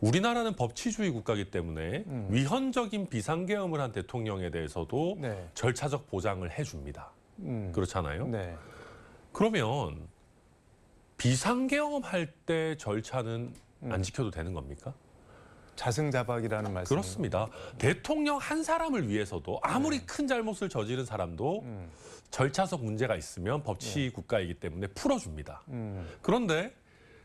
우리나라는 법치주의 국가이기 때문에 위헌적인 비상계엄을 한 대통령에 대해서도 네. 절차적 보장을 해줍니다. 그렇잖아요. 네. 그러면 비상계엄 할 때 절차는 안 지켜도 되는 겁니까? 자승자박이라는 말씀. 그렇습니다. 대통령 한 사람을 위해서도 아무리 큰 잘못을 저지른 사람도 절차적 문제가 있으면 법치 국가이기 때문에 풀어줍니다. 그런데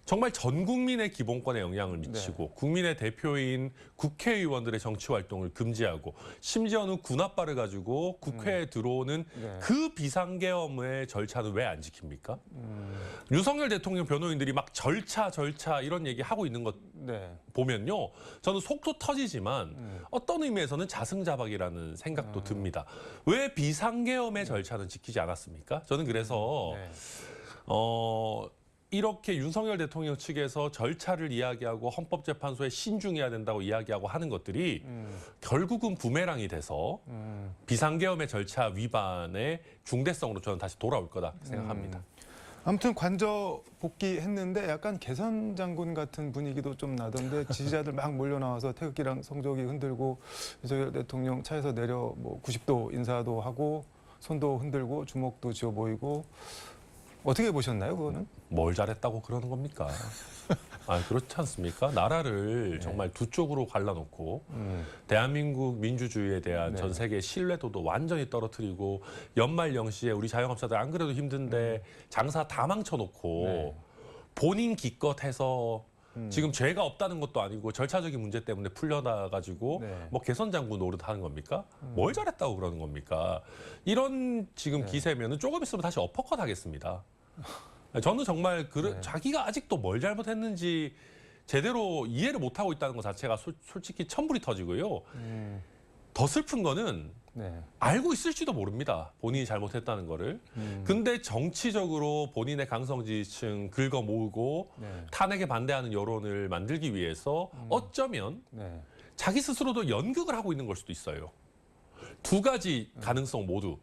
정말 전 국민의 기본권에 영향을 미치고 국민의 대표인 국회의원들의 정치 활동을 금지하고 심지어는 군합발을 가지고 국회에 들어오는 그 비상계엄의 절차는 왜 안 지킵니까? 윤석열 대통령 변호인들이 막 절차 이런 얘기 하고 있는 것 네. 보면요. 저는 속도 터지지만 어떤 의미에서는 자승자박이라는 생각도 듭니다. 왜 비상계엄의 절차는 지키지 않았습니까? 저는 그래서 이렇게 윤석열 대통령 측에서 절차를 이야기하고 헌법재판소에 신중해야 된다고 이야기하고 하는 것들이 결국은 부메랑이 돼서 비상계엄의 절차 위반의 중대성으로 저는 다시 돌아올 거다 생각합니다. 아무튼 관저 복귀했는데 약간 개선 장군 같은 분위기도 좀 나던데 지지자들 막 몰려 나와서 태극기랑 성조기 흔들고 윤석열 대통령 차에서 내려 뭐 90도 인사도 하고 손도 흔들고 주먹도 쥐어 보이고 어떻게 보셨나요, 그거는? 뭘 잘했다고 그러는 겁니까? 아, 그렇지 않습니까? 나라를 정말 두 쪽으로 갈라놓고 대한민국 민주주의에 대한 전 세계의 신뢰도도 완전히 떨어뜨리고 연말 연시에 우리 자영업자들 안 그래도 힘든데 장사 다 망쳐놓고 본인 기껏 해서 지금 죄가 없다는 것도 아니고 절차적인 문제 때문에 풀려나가지고 뭐 개선 장군 노릇하는 겁니까? 뭘 잘했다고 그러는 겁니까? 이런 지금 기세면은 조금 있으면 다시 어퍼컷 하겠습니다. 저는 정말 자기가 아직도 뭘 잘못했는지 제대로 이해를 못하고 있다는 것 자체가 솔직히 천불이 터지고요. 더 슬픈 거는 알고 있을지도 모릅니다. 본인이 잘못했다는 거를. 근데 정치적으로 본인의 강성 지지층 긁어 모으고 탄핵에 반대하는 여론을 만들기 위해서 어쩌면 자기 스스로도 연극을 하고 있는 걸 수도 있어요. 두 가지 가능성 모두.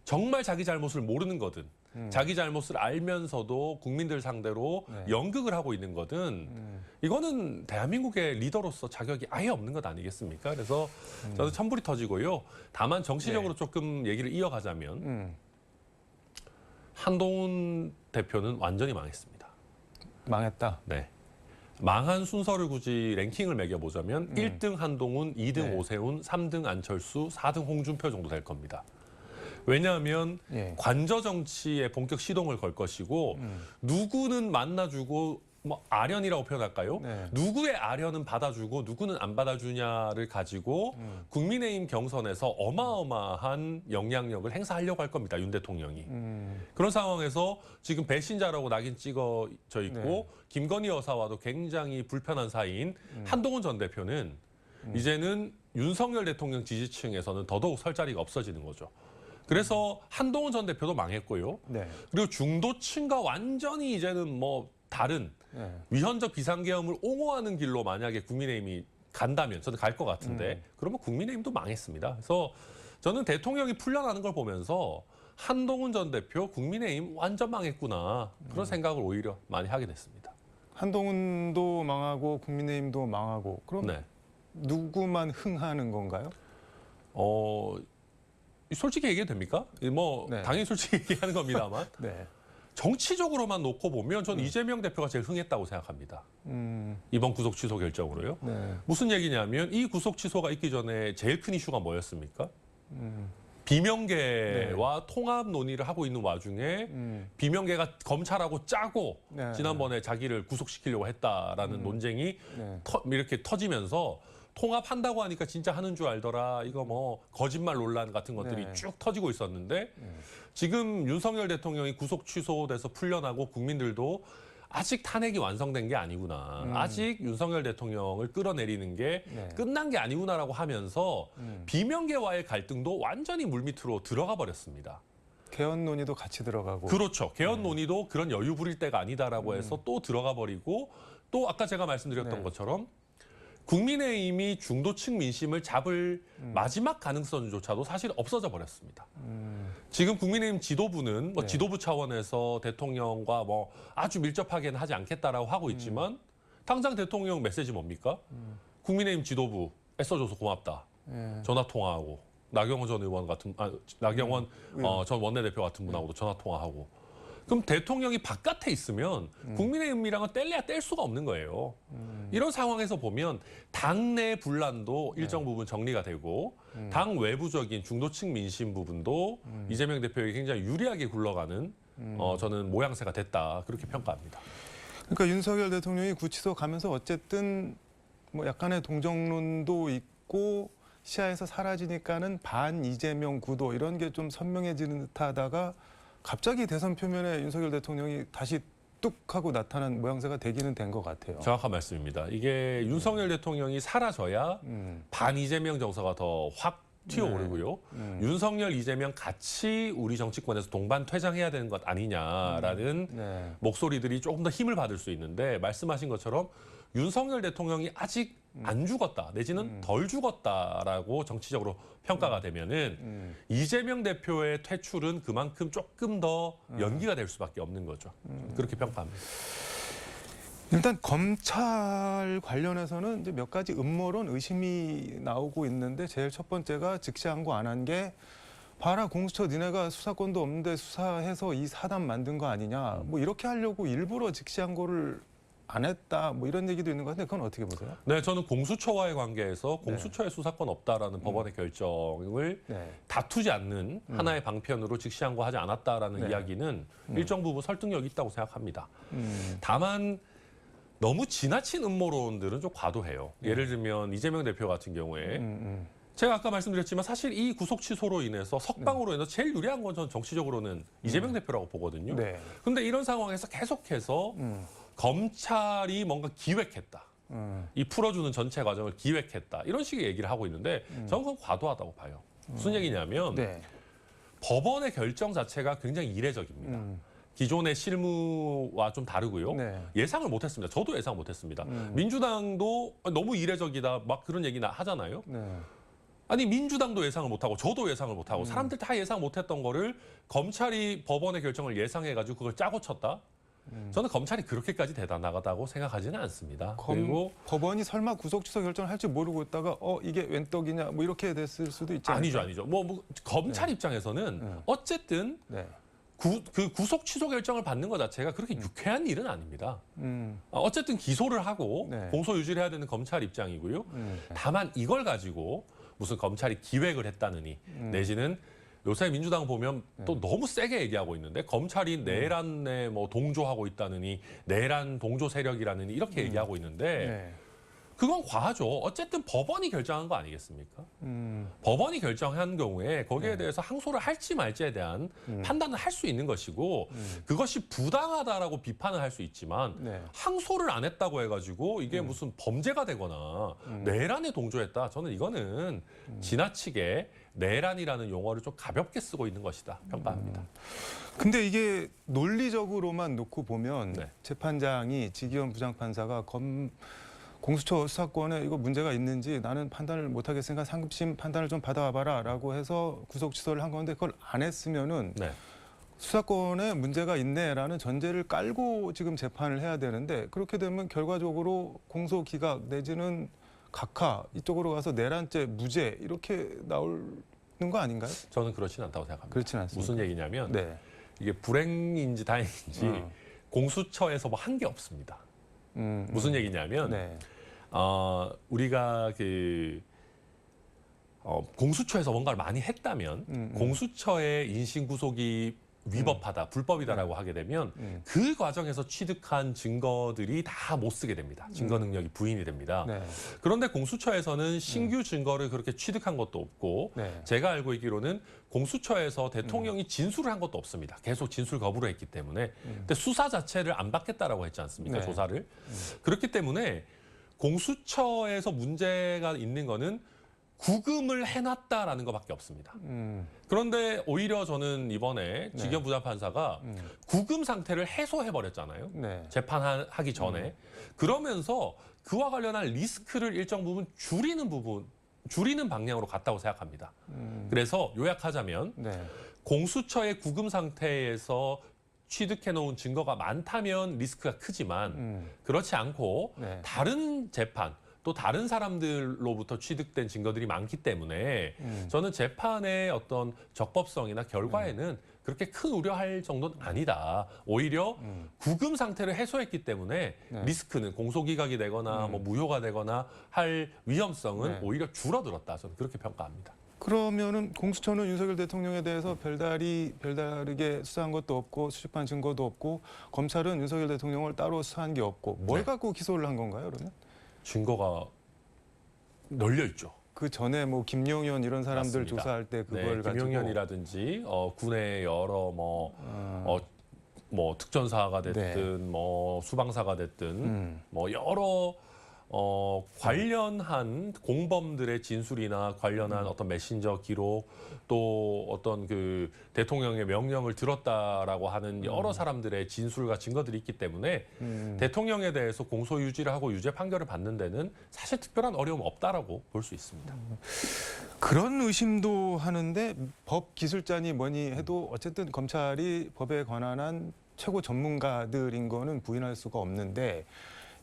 정말 자기 잘못을 모르는 거든 자기 잘못을 알면서도 국민들 상대로 연극을 하고 있는 거든 이거는 대한민국의 리더로서 자격이 아예 없는 것 아니겠습니까? 그래서 저는 천불이 터지고요. 다만 정치적으로 조금 얘기를 이어가자면 한동훈 대표는 완전히 망했습니다. 망했다. 네. 망한 순서를 굳이 랭킹을 매겨보자면 1등 한동훈, 2등 오세훈, 3등 안철수, 4등 홍준표 정도 될 겁니다. 왜냐하면 관저 정치에 본격 시동을 걸 것이고 누구는 만나주고 뭐 아련이라고 표현할까요? 누구의 아련은 받아주고 누구는 안 받아주냐를 가지고 국민의힘 경선에서 어마어마한 영향력을 행사하려고 할 겁니다. 윤 대통령이. 그런 상황에서 지금 배신자라고 낙인 찍어져 있고 김건희 여사와도 굉장히 불편한 사이인 한동훈 전 대표는 이제는 윤석열 대통령 지지층에서는 더더욱 설 자리가 없어지는 거죠. 그래서 한동훈 전 대표도 망했고요. 그리고 중도층과 완전히 이제는 뭐 다른 위헌적 비상계엄을 옹호하는 길로 만약에 국민의힘이 간다면 저는 갈 것 같은데 그러면 국민의힘도 망했습니다. 그래서 저는 대통령이 풀려나는 걸 보면서 한동훈 전 대표 국민의힘 완전 망했구나 그런 생각을 오히려 많이 하게 됐습니다. 한동훈도 망하고 국민의힘도 망하고 그럼 누구만 흥하는 건가요? 솔직히 얘기해도 됩니까? 뭐 당연히 솔직히 얘기하는 겁니다만 정치적으로만 놓고 보면 저는 이재명 대표가 제일 흥했다고 생각합니다. 이번 구속 취소 결정으로요. 무슨 얘기냐면 이 구속 취소가 있기 전에 제일 큰 이슈가 뭐였습니까? 비명계와 통합 논의를 하고 있는 와중에 비명계가 검찰하고 짜고 지난번에 자기를 구속시키려고 했다라는 논쟁이 이렇게 터지면서 통합한다고 하니까 진짜 하는 줄 알더라. 이거 뭐 거짓말 논란 같은 것들이 쭉 터지고 있었는데 지금 윤석열 대통령이 구속 취소돼서 풀려나고 국민들도 아직 탄핵이 완성된 게 아니구나. 아직 윤석열 대통령을 끌어내리는 게 끝난 게 아니구나라고 하면서 비명계와의 갈등도 완전히 물밑으로 들어가 버렸습니다. 개헌 논의도 같이 들어가고. 그렇죠. 개헌 논의도 그런 여유 부릴 때가 아니다라고 해서 또 들어가 버리고 또 아까 제가 말씀드렸던 것처럼 국민의힘이 중도층 민심을 잡을 마지막 가능성조차도 사실 없어져 버렸습니다. 지금 국민의힘 지도부는 뭐 지도부 차원에서 대통령과 뭐 아주 밀접하게는 하지 않겠다라고 하고 있지만 당장 대통령 메시지 뭡니까? 국민의힘 지도부 애써줘서 고맙다. 전화 통화하고 나경원 전 의원 같은 나경원 전 원내대표 같은 분하고도 전화 통화하고. 그럼 대통령이 바깥에 있으면 국민의힘이랑은 뗄래야 뗄 수가 없는 거예요. 이런 상황에서 보면 당내 분란도 일정 부분 정리가 되고 당 외부적인 중도층 민심 부분도 이재명 대표에게 굉장히 유리하게 굴러가는 저는 모양새가 됐다 그렇게 평가합니다. 그러니까 윤석열 대통령이 구치소 가면서 어쨌든 뭐 약간의 동정론도 있고 시야에서 사라지니까는 반 이재명 구도 이런 게 좀 선명해지는 듯하다가 갑자기 대선 표면에 윤석열 대통령이 다시 뚝 하고 나타난 모양새가 되기는 된 것 같아요. 정확한 말씀입니다. 이게 윤석열 대통령이 사라져야 반 이재명 정서가 더 확 튀어오르고요. 윤석열, 이재명 같이 우리 정치권에서 동반 퇴장해야 되는 것 아니냐라는 목소리들이 조금 더 힘을 받을 수 있는데 말씀하신 것처럼 윤석열 대통령이 아직 안 죽었다 내지는 덜 죽었다라고 정치적으로 평가가 되면은 이재명 대표의 퇴출은 그만큼 조금 더 연기가 될 수밖에 없는 거죠. 그렇게 평가합니다. 일단 검찰 관련해서는 이제 몇 가지 음모론 의심이 나오고 있는데 제일 첫 번째가 즉시항고 안 한 게 봐라 공수처 니네가 수사권도 없는데 수사해서 이 사단 만든 거 아니냐 뭐 이렇게 하려고 일부러 즉시항고를 안 했다 뭐 이런 얘기도 있는 것 같은데 그건 어떻게 보세요? 네, 저는 공수처와의 관계에서 공수처의 수사권 없다라는 법원의 결정을 다투지 않는 하나의 방편으로 즉시항고하지 않았다라는 이야기는 일정 부분 설득력이 있다고 생각합니다. 다만 너무 지나친 음모론들은 좀 과도해요. 예를 들면 이재명 대표 같은 경우에 제가 아까 말씀드렸지만 사실 이 구속 취소로 인해서 석방으로 인해서 제일 유리한 건 저는 정치적으로는 이재명 대표라고 보거든요. 그런데 이런 상황에서 계속해서 검찰이 뭔가 기획했다. 이 풀어주는 전체 과정을 기획했다. 이런 식의 얘기를 하고 있는데 저는 그건 과도하다고 봐요. 무슨 얘기냐면 법원의 결정 자체가 굉장히 이례적입니다. 기존의 실무와 좀 다르고요. 예상을 못했습니다. 저도 예상 못했습니다. 민주당도 너무 이례적이다 막 그런 얘기 하잖아요. 아니 민주당도 예상을 못하고 저도 예상을 못하고 사람들 다 예상 못했던 거를 검찰이 법원의 결정을 예상해가지고 그걸 짜고 쳤다. 저는 검찰이 그렇게까지 대단하다고 생각하지는 않습니다. 그리고 법원이 설마 구속 취소 결정을 할 줄 모르고 있다가 이게 웬 떡이냐 뭐 이렇게 됐을 수도 있지 않을까요? 아니죠. 뭐 검찰 입장에서는 어쨌든 그 구속 취소 결정을 받는 것 자체가 그렇게 유쾌한 일은 아닙니다. 어쨌든 기소를 하고 공소 유지를 해야 되는 검찰 입장이고요. 다만 이걸 가지고 무슨 검찰이 기획을 했다느니 내지는 요새 민주당 보면 또 너무 세게 얘기하고 있는데 검찰이 내란에 뭐 동조하고 있다느니 내란 동조 세력이라느니 이렇게 얘기하고 있는데 그건 과하죠. 어쨌든 법원이 결정한 거 아니겠습니까? 법원이 결정한 경우에 거기에 대해서 항소를 할지 말지에 대한 판단을 할 수 있는 것이고 그것이 부당하다라고 비판을 할 수 있지만 항소를 안 했다고 해가지고 이게 무슨 범죄가 되거나 내란에 동조했다. 저는 이거는 지나치게 내란이라는 용어를 좀 가볍게 쓰고 있는 것이다 평가합니다. 근데 이게 논리적으로만 놓고 보면 재판장이 지기현 부장판사가 공수처 수사권에 이거 문제가 있는지 나는 판단을 못하겠으니까 상급심 판단을 좀 받아와봐라라고 해서 구속 취소를 한 건데 그걸 안 했으면은 수사권에 문제가 있네라는 전제를 깔고 지금 재판을 해야 되는데 그렇게 되면 결과적으로 공소 기각 내지는 각하 이쪽으로 가서 내란죄 무죄 이렇게 나오는 거 아닌가요? 저는 그렇진 않다고 생각합니다. 그렇진 않습니다. 무슨 얘기냐면 이게 불행인지 다행인지 공수처에서 뭐 한 게 없습니다. 무슨 얘기냐면 우리가 공수처에서 뭔가를 많이 했다면 공수처의 인신 구속이 위법하다, 불법이다라고 하게 되면 그 과정에서 취득한 증거들이 다 못 쓰게 됩니다. 증거 능력이 부인이 됩니다. 그런데 공수처에서는 신규 증거를 그렇게 취득한 것도 없고 제가 알고 있기로는 공수처에서 대통령이 진술을 한 것도 없습니다. 계속 진술 거부를 했기 때문에. 근데 수사 자체를 안 받겠다라고 했지 않습니까? 조사를. 그렇기 때문에 공수처에서 문제가 있는 거는 구금을 해놨다라는 것밖에 없습니다. 그런데 오히려 저는 이번에 지기현 부장판사가 구금 상태를 해소해버렸잖아요. 재판하기 전에. 그러면서 그와 관련한 리스크를 일정 부분 줄이는 방향으로 갔다고 생각합니다. 그래서 요약하자면 공수처의 구금 상태에서 취득해 놓은 증거가 많다면 리스크가 크지만 그렇지 않고 네. 다른 재판 또 다른 사람들로부터 취득된 증거들이 많기 때문에 저는 재판의 어떤 적법성이나 결과에는 그렇게 큰 우려할 정도는 아니다. 오히려 구금 상태를 해소했기 때문에 네. 리스크는 공소기각이 되거나 뭐 무효가 되거나 할 위험성은 네. 오히려 줄어들었다. 저는 그렇게 평가합니다. 그러면은 공수처는 윤석열 대통령에 대해서 별다르게 수사한 것도 없고 수집한 증거도 없고 검찰은 윤석열 대통령을 따로 수사한 게 없고 뭘 네. 갖고 기소를 한 건가요, 그러면? 증거가 널려 있죠. 그 전에 뭐 김용현 이런 사람들 맞습니다. 조사할 때 그걸 네, 가지고 김용현이라든지 군의 여러 뭐 특전사가 됐든 뭐 수방사가 됐든 뭐 여러 관련한 공범들의 진술이나 관련한 어떤 메신저 기록 또 어떤 그 대통령의 명령을 들었다라고 하는 여러 사람들의 진술과 증거들이 있기 때문에 대통령에 대해서 공소 유지를 하고 유죄 판결을 받는 데는 사실 특별한 어려움 없다라고 볼 수 있습니다. 그런 의심도 하는데 법 기술자니 뭐니 해도 어쨌든 검찰이 법에 관한 최고 전문가들인 거는 부인할 수가 없는데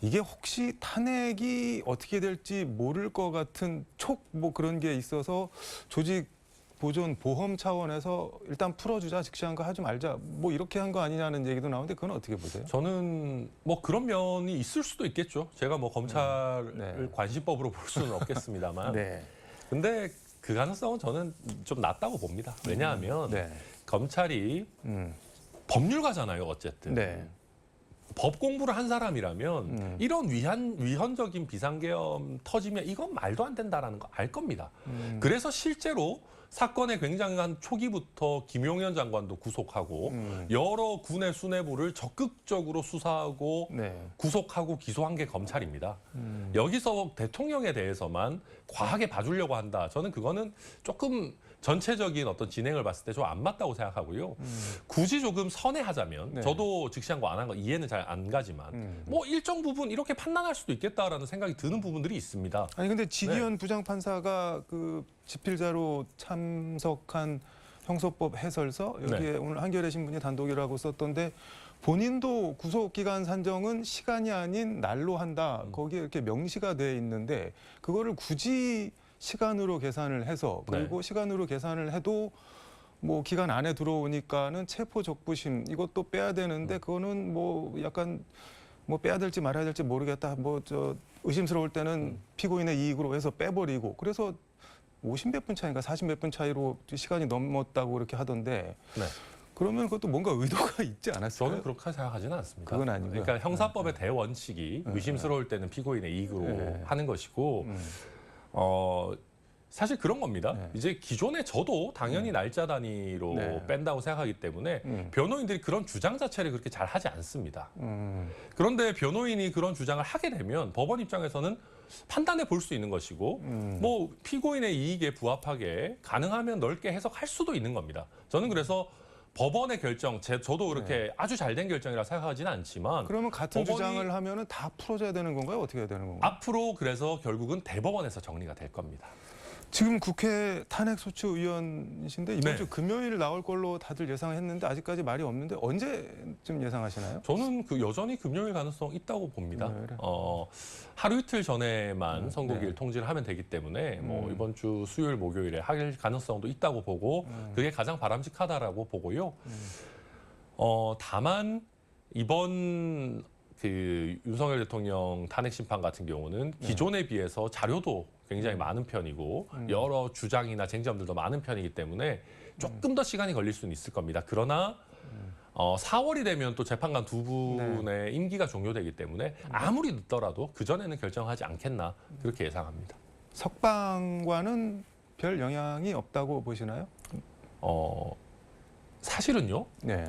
이게 혹시 탄핵이 어떻게 될지 모를 것 같은 뭐 그런 게 있어서 조직 보존 보험 차원에서 일단 풀어주자 즉시한 거 하지 말자 뭐 이렇게 한 거 아니냐는 얘기도 나오는데 그건 어떻게 보세요? 저는 뭐 그런 면이 있을 수도 있겠죠. 제가 뭐 검찰을 네. 관심법으로 볼 수는 없겠습니다만. 네. 근데 그 가능성은 저는 좀 낮다고 봅니다. 왜냐하면 네. 검찰이 법률가잖아요, 어쨌든. 네. 법 공부를 한 사람이라면 이런 위헌적인 비상계엄 터지면 이건 말도 안 된다라는 거 알 겁니다. 그래서 실제로 사건의 굉장한 초기부터 김용현 장관도 구속하고 여러 군의 수뇌부를 적극적으로 수사하고 네. 구속하고 기소한 게 검찰입니다. 여기서 대통령에 대해서만 과하게 봐주려고 한다. 저는 그거는 조금 전체적인 어떤 진행을 봤을 때 좀 안 맞다고 생각하고요. 굳이 조금 선회하자면 네. 저도 즉시한 거 안 한 거 이해는 잘 안 가지만 뭐 일정 부분 이렇게 판단할 수도 있겠다라는 생각이 드는 부분들이 있습니다. 아니 근데 지기현 부장판사가 그 집필자로 참석한 형소법 해설서 여기에 오늘 한겨레 신문이 단독이라고 썼던데 본인도 구속기간 산정은 시간이 아닌 날로 한다. 거기에 이렇게 명시가 돼 있는데 그거를 굳이 시간으로 계산을 해서 그리고 시간으로 계산을 해도 뭐 기간 안에 들어오니까는 체포 적부심 이것도 빼야 되는데 그거는 뭐 약간 뭐 빼야 될지 말아야 될지 모르겠다. 뭐 저 의심스러울 때는 피고인의 이익으로 해서 빼버리고 그래서 50몇 분 차인가 40몇 분 차이로 시간이 넘었다고 그렇게 하던데 네. 그러면 그것도 뭔가 의도가 있지 않았어요? 저는 그렇게 생각하지는 않습니다. 그건 아니고요. 그러니까 형사법의 대원칙이 의심스러울 때는 피고인의 이익으로 하는 것이고 사실 그런 겁니다. 이제 기존에 저도 당연히 날짜 단위로 뺀다고 생각하기 때문에 변호인들이 그런 주장 자체를 그렇게 잘 하지 않습니다. 그런데 변호인이 그런 주장을 하게 되면 법원 입장에서는 판단해 볼 수 있는 것이고 뭐 피고인의 이익에 부합하게 가능하면 넓게 해석할 수도 있는 겁니다. 저는 그래서 법원의 결정, 저도 그렇게 아주 잘된 결정이라 생각하지는 않지만 그러면 같은 법원이 주장을 하면은 다 풀어줘야 되는 건가요? 어떻게 해야 되는 건가요? 앞으로 그래서 결국은 대법원에서 정리가 될 겁니다. 지금 국회 탄핵소추위원이신데 이번 네. 주 금요일 나올 걸로 다들 예상했는데 아직까지 말이 없는데 언제쯤 예상하시나요? 저는 그 여전히 금요일 가능성 있다고 봅니다. 금요일에? 하루 이틀 전에만 선고기일 통지를 하면 되기 때문에 뭐 이번 주 수요일 목요일에 할 가능성도 있다고 보고 그게 가장 바람직하다라고 보고요. 다만 이번 그 윤석열 대통령 탄핵 심판 같은 경우는 기존에 비해서 자료도 굉장히 많은 편이고 여러 주장이나 쟁점들도 많은 편이기 때문에 조금 더 시간이 걸릴 수는 있을 겁니다. 그러나 4월이 되면 또 재판관 두 분의 임기가 종료되기 때문에 아무리 늦더라도 그전에는 결정하지 않겠나 그렇게 예상합니다. 석방과는 별 영향이 없다고 보시나요? 사실은요. 네.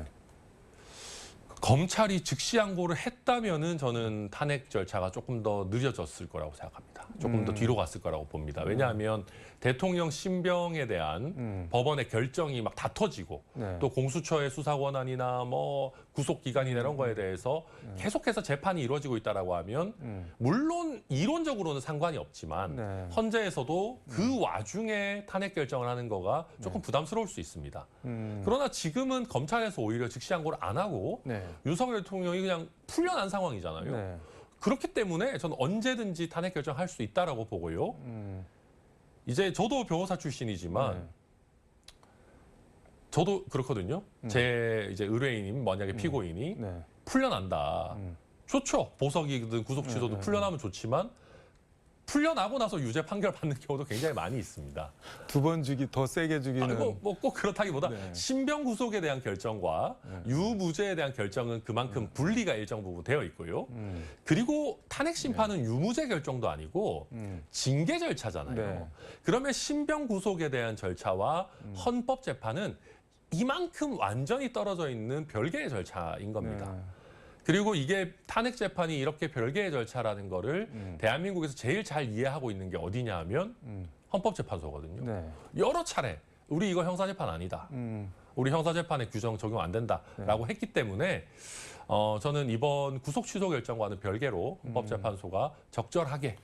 검찰이 즉시 항고를 했다면은 저는 탄핵 절차가 조금 더 느려졌을 거라고 생각합니다. 조금 더 뒤로 갔을 거라고 봅니다. 왜냐하면 대통령 신병에 대한 법원의 결정이 막 다 터지고 네. 또 공수처의 수사 권한이나 뭐 구속 기간이나 이런 거에 대해서 계속해서 재판이 이루어지고 있다라고 하면 물론 이론적으로는 상관이 없지만 네. 헌재에서도 그 와중에 탄핵 결정을 하는 거가 조금 부담스러울 수 있습니다. 그러나 지금은 검찰에서 오히려 즉시항고를 안 하고 네. 윤석열 대통령이 그냥 풀려난 상황이잖아요. 네. 그렇기 때문에 저는 언제든지 탄핵 결정할 수 있다라고 보고요. 이제 저도 변호사 출신이지만 네. 저도 그렇거든요. 제 이제 의뢰인이 만약에 피고인이 네. 풀려난다. 좋죠. 보석이든 구속 취소도 풀려나면 좋지만 풀려나고 나서 유죄 판결 받는 경우도 굉장히 많이 있습니다. 2번 주기 더 세게 주기는 뭐 꼭 그렇다기보다 네. 신병 구속에 대한 결정과 유무죄에 대한 결정은 그만큼 분리가 일정 부분 되어 있고요. 그리고 탄핵 심판은 유무죄 결정도 아니고 징계 절차잖아요. 네. 그러면 신병 구속에 대한 절차와 헌법 재판은 이만큼 완전히 떨어져 있는 별개의 절차인 겁니다. 네. 그리고 이게 탄핵 재판이 이렇게 별개의 절차라는 거를 대한민국에서 제일 잘 이해하고 있는 게 어디냐 하면 헌법재판소거든요. 네. 여러 차례 우리 이거 형사재판 아니다. 우리 형사재판의 규정 적용 안 된다라고 했기 때문에 저는 이번 구속 취소 결정과는 별개로 헌법재판소가 적절하게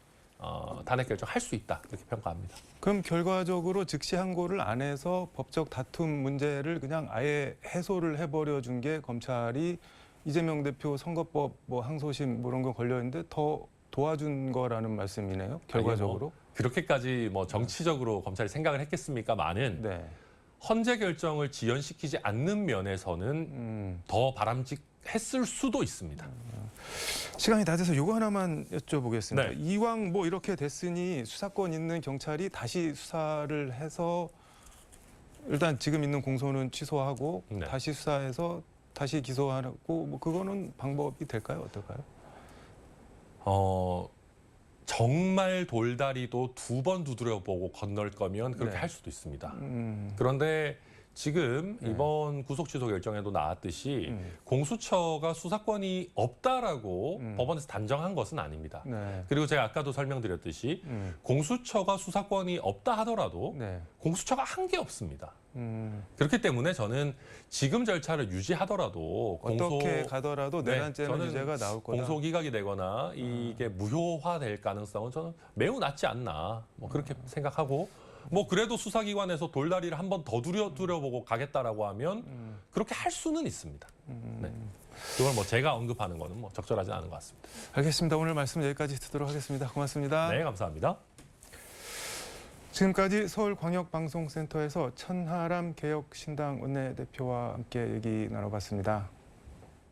탄핵 결정할 수 있다 이렇게 평가합니다. 그럼 결과적으로 즉시 항고를 안 해서 법적 다툼 문제를 그냥 아예 해소를 해버려 준 게 검찰이 이재명 대표 선거법 뭐 항소심 뭐 이런 거 걸려 있는데 더 도와준 거라는 말씀이네요. 결과적으로. 그렇게까지 뭐 정치적으로 검찰이 생각을 했겠습니까만은 네. 헌재 결정을 지연시키지 않는 면에서는 더 바람직했을 수도 있습니다. 시간이 다 돼서 요거 하나만 여쭤보겠습니다. 네. 이왕 뭐 이렇게 됐으니 수사권 있는 경찰이 다시 수사를 해서 일단 지금 있는 공소는 취소하고 네. 다시 수사해서 다시 기소하고 뭐 그거는 방법이 될까요? 어떨까요? 정말 돌다리도 2번 두드려보고 건널 거면 그렇게 네. 할 수도 있습니다. 그런데 지금 네. 이번 구속 취소 결정에도 나왔듯이 공수처가 수사권이 없다라고 법원에서 단정한 것은 아닙니다. 네. 그리고 제가 아까도 설명드렸듯이 공수처가 수사권이 없다 하더라도 네. 공수처가 한 게 없습니다. 그렇기 때문에 저는 지금 절차를 유지하더라도 어떻게 가더라도 네, 내란죄는 저는 유죄가 나올 거다. 공소 기각이 되거나 이게 무효화될 가능성은 저는 매우 낮지 않나 뭐 그렇게 생각하고 뭐 그래도 수사기관에서 돌다리를 한 번 더 두려보고 가겠다라고 하면 그렇게 할 수는 있습니다. 네. 그걸 뭐 제가 언급하는 거는 뭐 적절하지 않은 것 같습니다. 알겠습니다. 오늘 말씀 여기까지 듣도록 하겠습니다. 고맙습니다. 네, 감사합니다. 지금까지 서울광역방송센터에서 천하람 개혁신당 원내대표와 함께 얘기 나눠봤습니다.